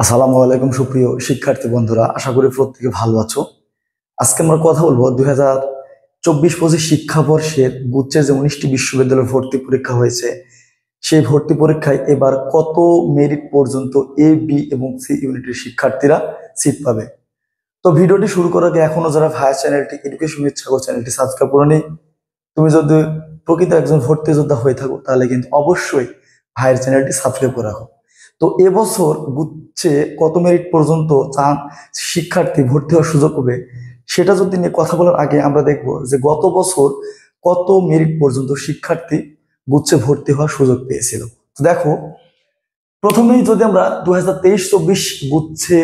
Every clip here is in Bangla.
আসসালামু আলাইকুম সুপ্রিয় শিক্ষার্থী বন্ধুরা, আশা করি প্রত্যেকে ভালো আছো। আজকে আমরা কথা বলবো 2024-25 শিক্ষাবর্ষের গুচ্ছের যে 19টি বিশ্ববিদ্যালয় ভর্তি পরীক্ষা হয়েছে, সেই ভর্তি পরীক্ষায় এবার কত মেরিট পর্যন্ত এ, বি এবং সি ইউনিটের শিক্ষার্থীরা সিট পাবে। তো ভিডিওটি শুরু করার আগে এখনো যারা ভাইয়ের চ্যানেলটি এডুকেশন উইথ সাগর চ্যানেলটি সাবস্ক্রাইব করে নেই, তুমি যদি প্রকৃত একজন ভর্তি যোদ্ধা হয়ে থাকো তাহলে কিন্তু অবশ্যই ভাইয়ের চ্যানেলটি সাবস্ক্রাইব করে রাখো। তো এবছর গুচ্ছে কত মেরিট পর্যন্ত শিক্ষার্থী ভর্তি হওয়ার সুযোগ হবে, সেটা যদি নিয়ে কথা বলার আগে আমরা দেখব যে গত বছর কত মেরিট পর্যন্ত শিক্ষার্থী গুচ্ছে ভর্তি হওয়ার সুযোগ পেয়েছিল। তো দেখো, প্রথমেই যদি আমরা 2023-24 গুচ্ছে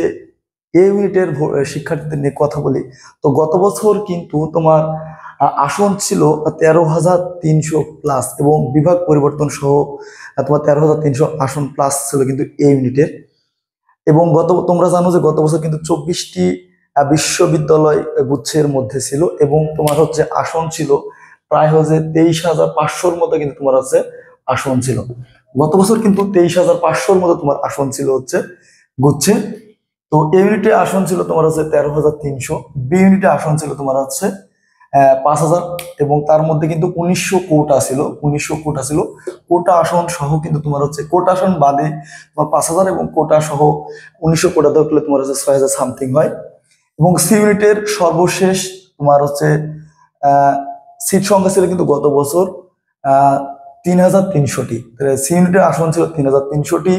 এ ইউনিটের শিক্ষার্থীদের নিয়ে কথা বলি, তো গত বছর কিন্তু তোমার আসন ছিল 13,300 প্লাস এবং বিভাগ পরিবর্তন সহ তোমার 13,300 আসন প্লাস ছিল কিন্তু এ ইউনিটের। এবং তোমরা জানো যে গত বছর কিন্তু 24টি বিশ্ববিদ্যালয় গুচ্ছের মধ্যে ছিল এবং তোমার হচ্ছে আসন ছিল প্রায় হচ্ছে 23,500-র মতো, কিন্তু তোমার হচ্ছে আসন ছিল গত বছর কিন্তু 23,500-র মতো তোমার আসন ছিল হচ্ছে গুচ্ছে। তো এ ইউনিটে আসন ছিল তোমার হচ্ছে 13,300, বি ইউনিটে আসন ছিল তোমার হচ্ছে 5,000 এবং তার মধ্যে কিন্তু 1900 কোটা ছিল, 1900 কোটা ছিল। কোটা আসন সহ কিন্তু তোমার হচ্ছে কোটা আসন বাদে তোমার 5,000 এবং কোটা সহ 1900 কোটা ধরলে তোমার হচ্ছে 6,000 সামথিং হয়। এবং সি ইউনিটের সর্বশেষ তোমার হচ্ছে সিট সংখ্যা ছিল কিন্তু গত বছর 3,300টি। সি ইউনিটের আসন ছিল 3,300টি,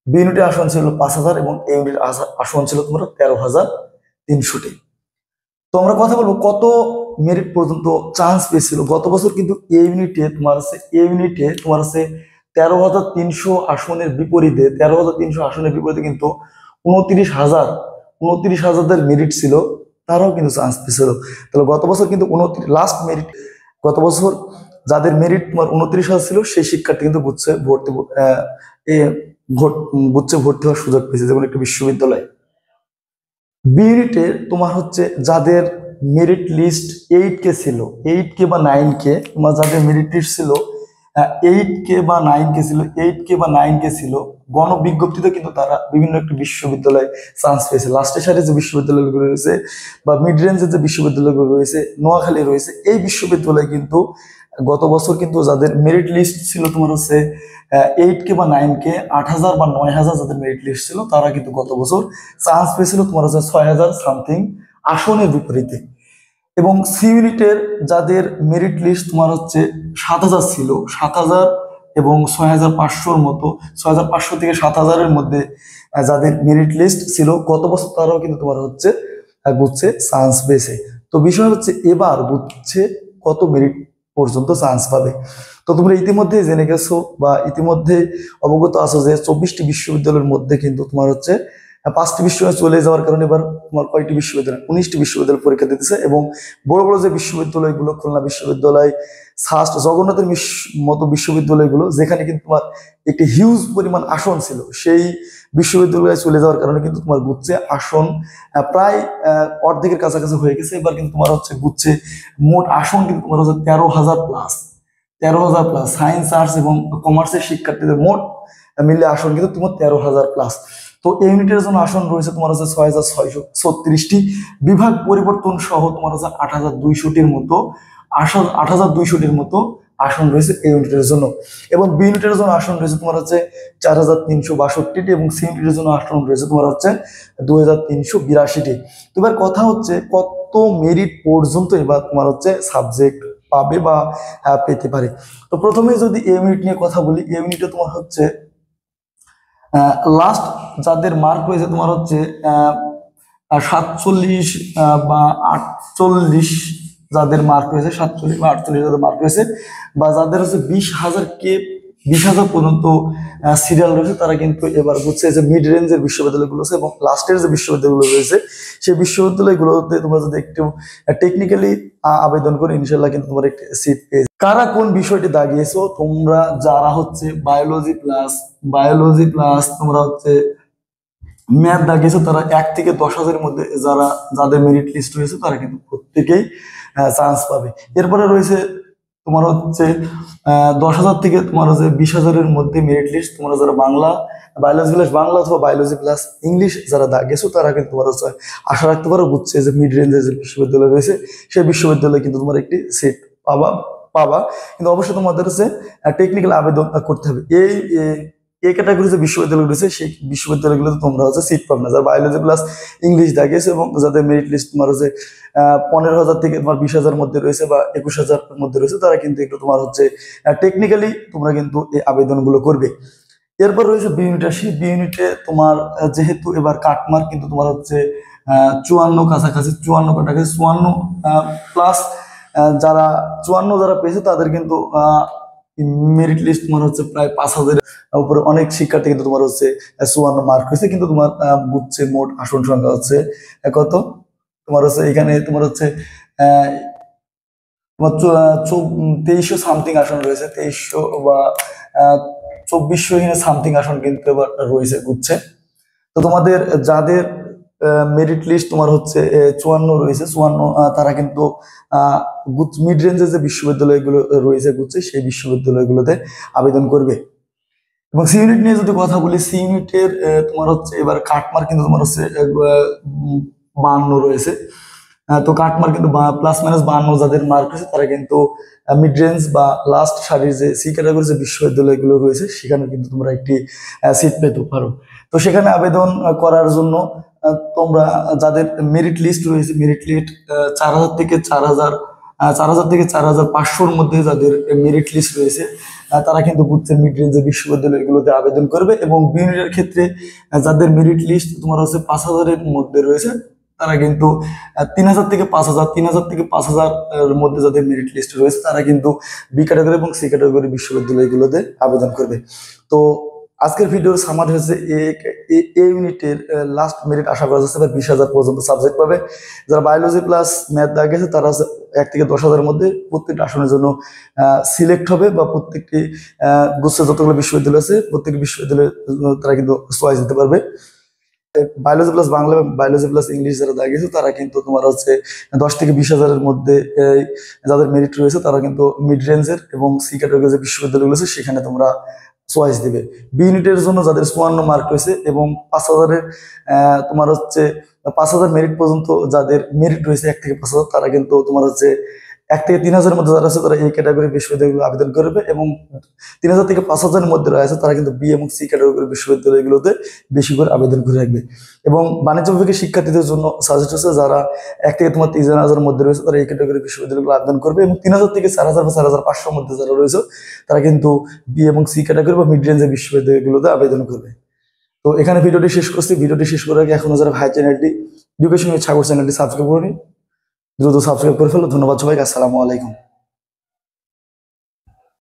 বি ইউনিটের আসন ছিল 5,000 এবং এ ইউনিটের আসন ছিল তোমার 13,300টি। তো আমরা কথা বলবো কত মেরিট পর্যন্ত চান্স পেয়েছিল গত বছর। কিন্তু এ ইউনিটে তোমার আছে 13,300 আসনের বিপরীতে 13,300 আসনের বিপরীতে কিন্তু 29,000 মেরিট ছিল, তারাও কিন্তু চান্স পেয়েছিল। তাহলে গত বছর কিন্তু লাস্ট মেরিট, গত বছর যাদের মেরিট তোমার 29,000 ছিল সেই শিক্ষার্থী কিন্তু গুচ্ছে ভর্তি হওয়ার সুযোগ পেয়েছে যেমন একটা বিশ্ববিদ্যালয়। বি ইউনিটে তোমার হচ্ছে যাদের মেরিট লিস্ট 8K ছিল, 8K বা 9K, তোমার যাদের মেরিট লিস্ট ছিল 8K বা 9K ছিল, 8K বা 9K ছিল, গণবিজ্ঞপ্তিতে কিন্তু তারা বিভিন্ন একটি বিশ্ববিদ্যালয়ে চান্স পেয়েছে। লাস্টের সারি যে বিশ্ববিদ্যালয়গুলো রয়েছে বা মিড রেঞ্জের যে বিশ্ববিদ্যালয়গুলো রয়েছে, নোয়াখালী রয়েছে, এই বিশ্ববিদ্যালয়ে কিন্তু গত বছর কিন্তু যাদের মেরিট লিস্ট ছিল তোমার হচ্ছে 8K বা 9K, 8,000 বা 9,000 যাদের মেরিট লিস্ট ছিল তারা কিন্তু গত বছর চান্স পেয়েছিল তোমার হচ্ছে 6,000 সামথিং আসনের বিপরীতে। এবং সি ইউনিটের যাদের মেরিট লিস্ট তোমার হচ্ছে 7,000 ছিল, 7,000 এবং 6,500-র মতো, 6,500 থেকে 7,000-এর মধ্যে যাদের মেরিট লিস্ট ছিল গত বছর তারাও কিন্তু তোমার হচ্ছে গুচ্ছে চান্স পেয়েছে। তো বিষয় হচ্ছে এবার গুচ্ছে কত মেরিট পর্যন্ত চান্স পাবে। তো তোমরা ইতিমধ্যে জেনে গেছো বা ইতিমধ্যে অবগত আছো যে 24টি বিশ্ববিদ্যালয়ের মধ্যে কিন্তু তোমার হচ্ছে 5টি বিশ্ববিদ্যালয় চলে যাওয়ার কারণে এবার তোমার কয়টি বিশ্ববিদ্যালয়, 19টি বিশ্ববিদ্যালয় পরীক্ষা দিতেছে। এবং বড় বড় যে বিশ্ববিদ্যালয়গুলো, খুলনা বিশ্ববিদ্যালয়, সাস্ট, জগন্নাথের মতো বিশ্ববিদ্যালয়গুলো যেখানে কিন্তু তোমার একটি হিউজ পরিমাণ আসন ছিল, সেই বিশ্ববিদ্যালয়ে চলে যাওয়ার কারণে কিন্তু তোমার গুচ্ছে আসন প্রায় অর্ধেকের কাছাকাছি হয়ে গেছে। এবার কিন্তু তোমার হচ্ছে গুচ্ছে মোট আসন কিন্তু তোমার হচ্ছে 13,000 প্লাস, 13,000 প্লাস। সায়েন্স, আর্টস এবং কমার্সের শিক্ষার্থীদের মোট মিলে আসন কিন্তু তোমার 13,000 প্লাস। তো এই ইউনিটের জন্য আসন রয়েছে তোমার হচ্ছে 6,636টি, বিভাগ পরিবর্তন সহ তোমার হচ্ছে 8,200-টির মতো আসন, 8,200-টির মতো আসন রয়েছে এই ইউনিটের জন্য। এবং বি ইউনিটের জন্য আসন রয়েছে তোমার হচ্ছে 4,362টি এবং সি ইউনিটের জন্য আসন রয়েছে তোমার হচ্ছে 2,382টি। তো এবার কথা হচ্ছে কত মেরিট পর্যন্ত এবার তোমার হচ্ছে সাবজেক্ট পাবে বা পেতে পারে। তো প্রথমে যদি এ ইউনিট নিয়ে কথা বলি, এ ইউনিটে তোমার হচ্ছে লাস্ট যাদের মার্ক রয়েছে তোমার হচ্ছে 47 বা 48, যাদের মার্ক রয়েছে 47 বা 48 যাদের মার্ক রয়েছে, বা যাদের হচ্ছে 20,000 পর্যন্ত সিরিয়াল রয়েছে, তারা কিন্তু এবার বুঝছে যে মিড রেঞ্জের বিশ্ববিদ্যালয়গুলো আছে এবং লাস্টের যে বিশ্ববিদ্যালয়গুলো রয়েছে সেই বিশ্ববিদ্যালয়গুলোতে তোমরা যদি একটু টেকনিক্যালি আবেদন করে ইনশাল্লাহ কিন্তু তোমার একটি সিট পেয়ে। কারা কোন বিষয়টি দাগিয়েছো, তোমরা যারা হচ্ছে বায়োলজি প্লাস তোমরা হচ্ছে ম্যাথ দাগিয়েছো, তারা 1 থেকে 10,000-এর মধ্যে যাদের মেরিট লিস্ট রয়েছে তারা কিন্তু প্রত্যেকেই চান্স পাবে। এরপরে রয়েছে তোমার হচ্ছে 10,000 থেকে তোমার হচ্ছে 20,000-এর মধ্যে মেরিট লিস্ট। তোমরা যারা বাংলা বায়োলজি প্লাস বাংলা অথবা বায়োলজি প্লাস ইংলিশ যারা গেছো তারা কিন্তু তোমার হচ্ছে আশা রাখতে পারো বুঝছে যে মিড রেঞ্জের যে বিশ্ববিদ্যালয় রয়েছে সেই বিশ্ববিদ্যালয়ে কিন্তু তোমার একটি সিট পাবা পাবা কিন্তু অবশ্যই তোমাদের হচ্ছে টেকনিক্যাল আবেদন করতে হবে। এই ক্যাটাগরি যে বিশ্ববিদ্যালয় রয়েছে সেই বিশ্ববিদ্যালয়গুলোতে তোমরা হচ্ছে সিট পাবে না। যারা বায়োলজি প্লাস ইংলিশ গেছে এবং যাদের মেরিট লিস্ট তোমার হচ্ছে 15,000 থেকে তোমার 20,000 মধ্যে রয়েছে বা 21,000 মধ্যে রয়েছে, তারা কিন্তু একটু তোমার হচ্ছে টেকনিক্যালি তোমরা কিন্তু এই আবেদনগুলো করবে। এরপর রয়েছে বি ইউনিট। আসি বি ইউনিটে তোমার যেহেতু এবার কাটমার্ক কিন্তু তোমার হচ্ছে 54 কাছাকাছি, 54 কাছাকাছি 54 প্লাস যারা 54 যারা পেয়েছে তাদের কিন্তু মেরিট লিস্ট তোমার হচ্ছে প্রায় 5,000 উপরে অনেক শিক্ষার্থী কিন্তু তোমার হচ্ছে 54 মার্ক হয়েছে। কিন্তু তোমার বুঝছে মোট আসন সংখ্যা হচ্ছে কত, তোমার হচ্ছে এখানে তোমার হচ্ছে তোমার 2300 সামথিং আসন রয়েছে, 2300 বা 2400 সামথিং আসন কিন্তু এবার রয়েছে বুঝছে। তো তোমাদের যাদের মেরিট লিস্ট তোমার হচ্ছে 54 রয়েছে, 54 তারা কিন্তু মিড রেঞ্জের যে বিশ্ববিদ্যালয়গুলো রয়েছে বুঝছে সেই বিশ্ববিদ্যালয়গুলোতে আবেদন করবে। এবং সি ইউনিট নিয়ে যদি কথা বলি, সি ইউনিটের তোমার হচ্ছে এবার কাটমার্ক কিন্তু তোমার হচ্ছে 52 রয়েছে। তো কাটমার্ক কিন্তু প্লাস মাইনাস 52 যাদের মার্ক রয়েছে তারা কিন্তু মিড রেঞ্জ বা লাস্ট সারির যে সি ক্যাটাগরি যে বিশ্ববিদ্যালয়গুলো রয়েছে সেখানে কিন্তু তোমরা একটি সিট পেতে পারো। তো সেখানে আবেদন করার জন্য তোমরা যাদের মেরিট লিস্ট রয়েছে, মেরিট লিস্ট 4,000 থেকে 4,500-র মধ্যে যাদের মেরিট লিস্ট রয়েছে তারা কিন্তু বুঝছে মিড রেঞ্জের বিশ্ববিদ্যালয়গুলোতে আবেদন করবে। এবং বি ইউনিটের ক্ষেত্রে যাদের মেরিট লিস্ট তোমার হচ্ছে 5,000-এর মধ্যে রয়েছে তারা কিন্তু 3,000 থেকে 5,000, 3,000 থেকে 5,000 এর মধ্যে যাদের মেরিট লিস্ট রয়েছে তারা কিন্তু বি ক্যাটাগরি এবং সি ক্যাটাগরি বিশ্ববিদ্যালয়গুলোতে আবেদন করবে। তো আজকের ভিডিওর সামারি হচ্ছে এই ইউনিটের লাস্ট মেরিট আশা করা যাচ্ছে 20,000 পর্যন্ত সাবজেক্ট পাবে। যারা বায়োলজি প্লাস ম্যাথ গেছে তারা 1 থেকে 10,000-এর মধ্যে প্রত্যেকটা আসনের জন্য সিলেক্ট হবে বা প্রত্যেকটি গুচ্ছ যতগুলো বিশ্ববিদ্যালয় আছে প্রত্যেকটি বিশ্ববিদ্যালয়ে তারা কিন্তু চয়েস দিতে পারবে। বায়োলজি প্লাস বাংলা এবং বায়োলজি প্লাস ইংলিশ যারা গেছে তারা কিন্তু তোমার হচ্ছে 10 থেকে 20,000-এর মধ্যে যাদের মেরিট রয়েছে তারা কিন্তু মিড রেঞ্জের এবং সি ক্যাটাগরি যে বিশ্ববিদ্যালয়গুলো আছে সেখানে তোমরা চয়েস দিবে। বি ইউনিটের জন্য যাদের 54 মার্ক রয়েছে এবং 5,000-এর তোমার হচ্ছে 5,000 মেরিট পর্যন্ত যাদের মেরিট রয়েছে 1 থেকে 5,000 তারা কিন্তু তোমার হচ্ছে 1 থেকে 3,000-এর মধ্যে যারা আছে তারা এই ক্যাটাগরি বিশ্ববিদ্যালয়গুলো আবেদন করবে। এবং 3,000 থেকে 5,000-এর মধ্যে রয়েছে তারা কিন্তু বি এবং সি ক্যাটাগরি বিশ্ববিদ্যালয়গুলোতে বেশি করে আবেদন করে রাখবে। এবং বাণিজ্য বিভাগের শিক্ষার্থীদের জন্য সাজেস্ট হচ্ছে যারা 1 থেকে তোমার 3,000-এর মধ্যে রয়েছে তারা এই ক্যাটাগরি বিশ্ববিদ্যালয়গুলো আবেদন করবে। এবং 3,000 থেকে 4,000 বা 4,500-এর মধ্যে যারা রয়েছে তারা কিন্তু বি এবং সি ক্যাটাগরি বা মিড রেঞ্জের বিশ্ববিদ্যালয়গুলোতে আবেদন করবে। তো এখানে ভিডিওটি শেষ করছি। ভিডিওটি শেষ করার আগে এখনো যারা ভাই চ্যানেলটি এডুকেশন উইথ সাগর চ্যানেলটি সাবস্ক্রাইব করেনি দ্রুত সাবস্ক্রাইব করে ফেলো। ধন্যবাদ সবাইকে, আসসালামু আলাইকুম।